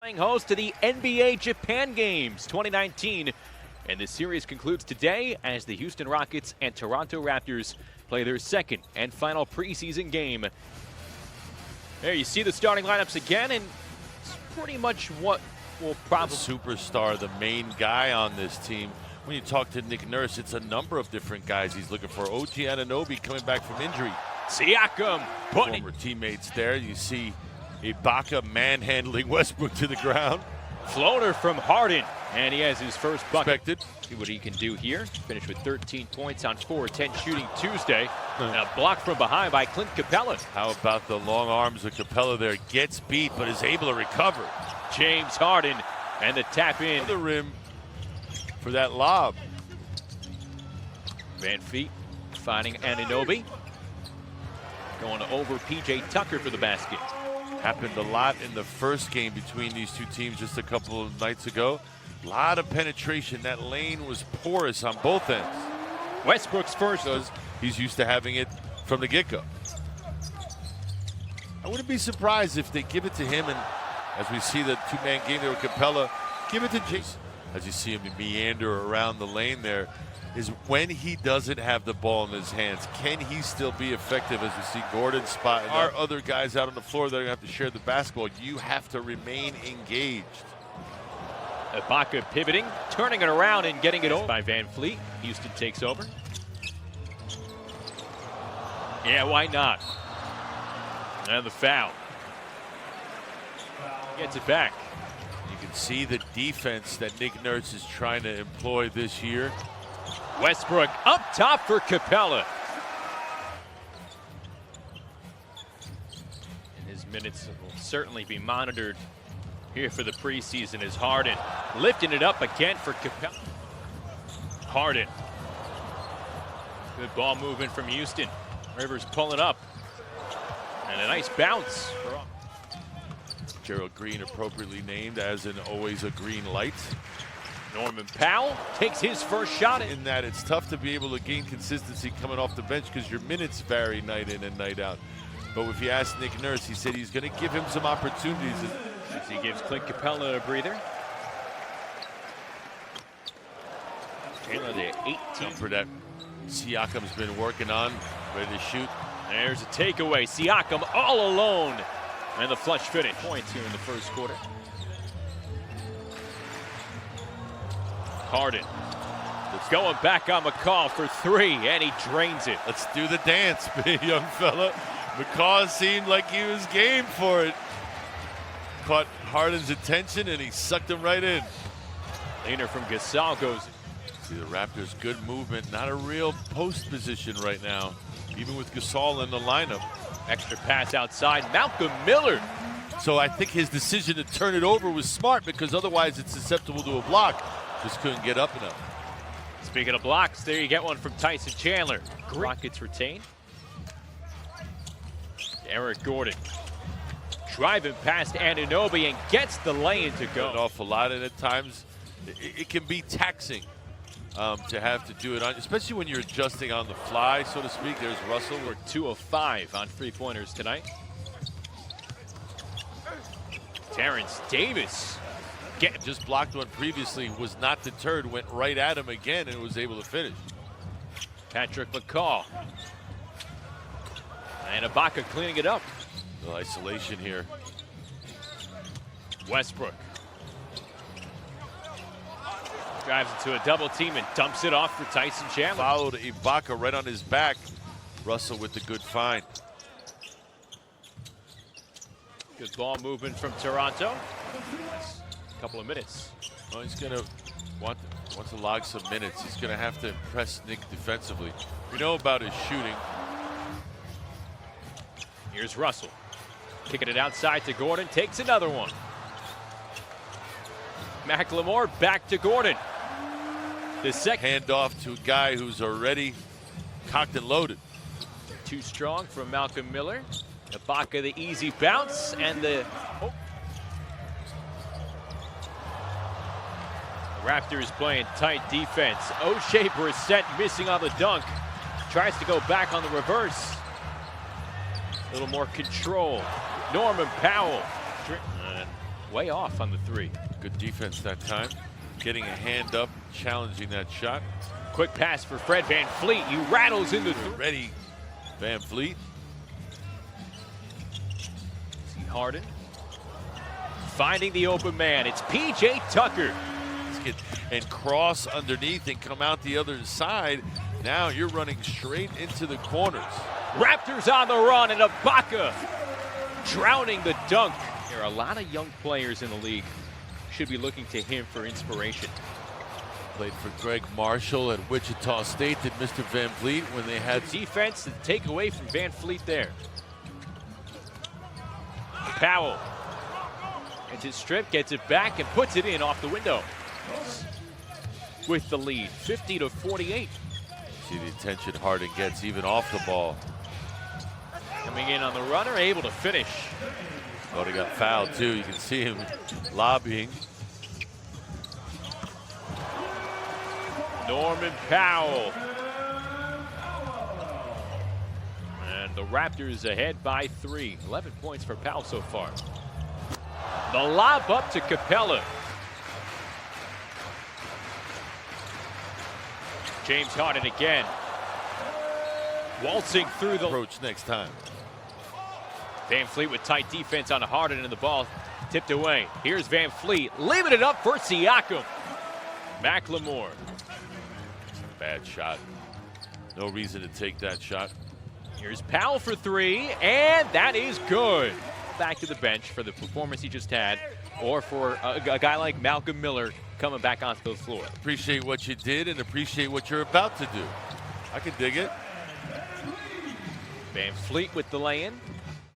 Playing host to the NBA Japan Games 2019, and the series concludes today as the Houston Rockets and Toronto Raptors play their second and final preseason game. There you see the starting lineups again, and it's pretty much what will probably... The superstar, the main guy on this team. When you talk to Nick Nurse, it's a number of different guys he's looking for. OG Anunoby coming back from injury. Siakam putting former teammates there. You see Ibaka manhandling Westbrook to the ground. Floater from Harden, and he has his first bucket. Expected. See what he can do here. Finished with 13 points on 4-10 shooting Tuesday. And a block from behind by Clint Capella. How about the long arms of Capella there? Gets beat, but is able to recover. James Harden, and the tap in. The rim for that lob. Van Fleet finding Anunoby. Going over P.J. Tucker for the basket. Happened a lot in the first game between these two teams just a couple of nights ago. A lot of penetration. That lane was porous on both ends. Westbrook's first. Because he's used to having it from the get-go. I wouldn't be surprised if they give it to him, and as we see the two-man game there with Capella, give it to Jason. As you see him meander around the lane there, is when he doesn't have the ball in his hands, can he still be effective? As we see Gordon spotting our other guys out on the floor that are going to have to share the basketball. You have to remain engaged. Ibaka pivoting, turning it around and getting it over by Van Fleet. Houston takes over. Yeah, why not? And the foul. Gets it back. You can see the defense that Nick Nurse is trying to employ this year. Westbrook up top for Capella. And his minutes will certainly be monitored here for the preseason as Harden lifting it up again for Capella. Harden. Good ball movement from Houston. Rivers pulling up. And a nice bounce. Gerald Green appropriately named as always a green light. Norman Powell takes his first shot. In that it's tough to be able to gain consistency coming off the bench because your minutes vary night in and night out. But if you ask Nick Nurse, he said he's going to give him some opportunities. As he gives Clint Capella a breather. Taylor, the 18 for that Siakam's been working on, ready to shoot. There's a takeaway. Siakam all alone. And the flush finish. Points here in the first quarter. Harden going back on McCall for three, and he drains it. Let's do the dance, big young fella. McCall seemed like he was game for it. Caught Harden's attention, and he sucked him right in. Leaner from Gasol goes. See the Raptors, good movement. Not a real post position right now, even with Gasol in the lineup. Extra pass outside, Malcolm Miller. So I think his decision to turn it over was smart because otherwise it's susceptible to a block. Just couldn't get up enough. Speaking of blocks, there you get one from Tyson Chandler. Rockets retain. Eric Gordon driving past Anunoby and gets the lay-in to go. An awful lot, and at times it can be taxing to have to do it, especially when you're adjusting on the fly, so to speak. There's Russell. We're 2 of 5 on three-pointers tonight. Terrence Davis. Just blocked one previously, was not deterred, went right at him again and was able to finish. Patrick McCall. And Ibaka cleaning it up. No isolation here. Westbrook. Drives into a double team and dumps it off for Tyson Chandler. Followed Ibaka right on his back. Russell with the good find. Good ball movement from Toronto. Couple of minutes. Well, he's going to want to log some minutes. He's going to have to impress Nick defensively. We know about his shooting. Here's Russell. Kicking it outside to Gordon. Takes another one. McLemore back to Gordon. The second handoff to a guy who's already cocked and loaded. Too strong from Malcolm Miller. Ibaka the easy bounce and the Raptors playing tight defense. O'Shea Brissett missing on the dunk. Tries to go back on the reverse. A little more control. Norman Powell. way off on the three. Good defense that time. Getting a hand up, challenging that shot. Quick pass for Fred VanVleet. He rattles into ready. VanVleet. See Harden finding the open man. It's PJ Tucker. And cross underneath and come out the other side. Now you're running straight into the corners. Raptors on the run, and Ibaka drowning the dunk. There are a lot of young players in the league. Should be looking to him for inspiration. Played for Greg Marshall at Wichita State, did Mr. VanVleet when they had defense to take away from VanVleet there. Powell gets his strip, gets it back, and puts it in off the window. With the lead, 50-48. See the attention Harden gets even off the ball. Coming in on the runner, able to finish. Oh, he got fouled too. You can see him lobbying. Norman Powell. And the Raptors ahead by 3. 11 points for Powell so far. The lob up to Capella. James Harden again. Waltzing through the approach next time. VanVleet with tight defense on Harden, and the ball tipped away. Here's VanVleet, leaving it up for Siakam. McLemore. Bad shot. No reason to take that shot. Here's Powell for 3, and that is good. Back to the bench for the performance he just had, or for a guy like Malcolm Miller coming back onto the floor. Appreciate what you did and appreciate what you're about to do. I can dig it. VanVleet with the lay-in.